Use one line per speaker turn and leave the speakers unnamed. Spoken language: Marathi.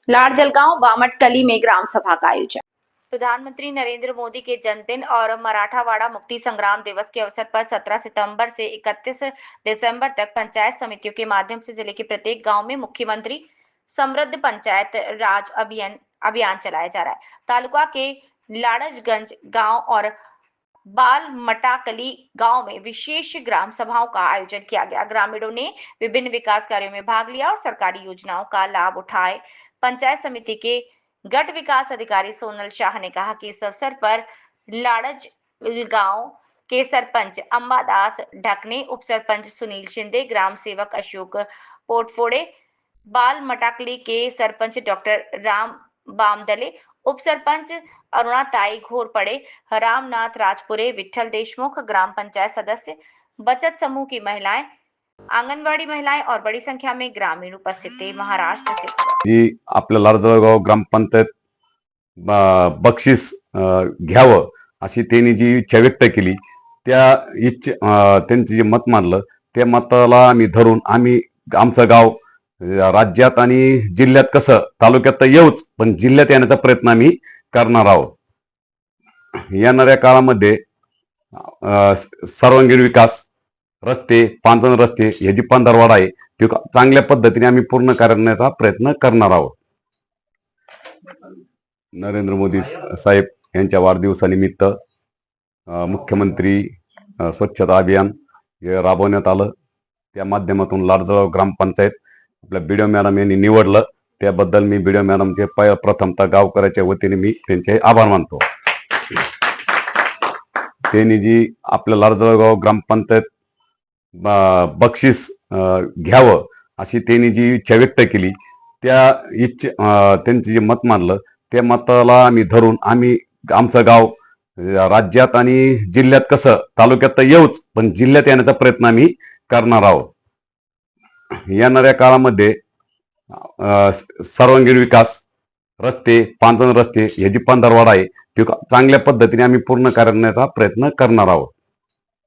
लाड़जलगांव बामटकली में ग्राम सभा का आयोजन। प्रधानमंत्री नरेंद्र मोदी के जन्मदिन और मराठावाड़ा मुक्ति संग्राम दिवस के अवसर पर 17 सितंबर से 31 दिसंबर तक पंचायत समितियों के माध्यम से जिले के प्रत्येक गांव में मुख्यमंत्री समृद्ध पंचायत राज अभियान चलाया जा रहा है। तालुका के लाड़जगंज गांव और बाल मटाकली गांव में विशेष ग्राम सभाओं का आयोजन किया गया। ग्रामीणों ने विभिन्न विकास कार्यों में भाग लिया और सरकारी योजनाओं का लाभ उठाए। पंचायत समिति के गट विकास अधिकारी सोनल शाह ने कहा कि इस अवसर पर लाड़ज गांव के सरपंच अंबादास ढकने, उप सरपंच सुनील शिंदे, ग्राम सेवक अशोक पोटफोड़े, बाल मटाकली के सरपंच डॉक्टर राम बामदले, उप सरपंच अरुणाताई घोरपड़े, रामनाथ राजपुरे, विठल देशमुख, ग्राम पंचायत सदस्य, बचत समूह की महिलाएं, आंगनवाड़ी महिलाएं और बड़ी संख्या में ग्रामीण उपस्थित थे। महाराष्ट्र से
जी आपल्या लाडजळगाव ग्रामपंचायत बक्षीस घ्यावं अशी त्यांनी जी इच्छा व्यक्त केली, त्या त्यांचं जे मत मानलं, त्या मताला आम्ही धरून आम्ही आमचं गाव राज्यात आणि जिल्ह्यात कसं तालुक्यात तर येऊच पण जिल्ह्यात येण्याचा प्रयत्न आम्ही करणार आहोत। येणाऱ्या काळामध्ये सर्वांगीण विकास, रस्ते, पांधन रस्ते हे जी पंधरवाडा आहे ते चांगल्या पद्धतीने आम्ही पूर्ण करण्याचा प्रयत्न करणार आहोत। नरेंद्र मोदी साहेब यांच्या वाढदिवसानिमित्त मुख्यमंत्री स्वच्छता अभियान हे राबवण्यात आलं। त्या माध्यमातून लाडजळगाव ग्रामपंचायत आपल्या बीडीओ मॅडम यांनी निवडलं, त्याबद्दल मी बीडीओ मॅडमचे प्रथमतः गावकऱ्याच्या वतीने मी त्यांचे आभार मानतो। त्यांनी जी आपल्या लाडजळगाव ग्रामपंचायत बक्षीस घ्यावं अशी त्यांनी जी इच्छा व्यक्त केली, त्या त्यांचं जे मत मानलं, त्या मताला आम्ही धरून आम्ही आमचं गाव राज्यात आणि जिल्ह्यात कसं तालुक्यात तर येऊच पण जिल्ह्यात येण्याचा प्रयत्न आम्ही करणार आहोत। येणाऱ्या काळामध्ये सर्वांगीण विकास, रस्ते, पांधन रस्ते हे जी पंधरवाडा आहे ते चांगल्या पद्धतीने आम्ही पूर्ण करण्याचा प्रयत्न करणार आहोत।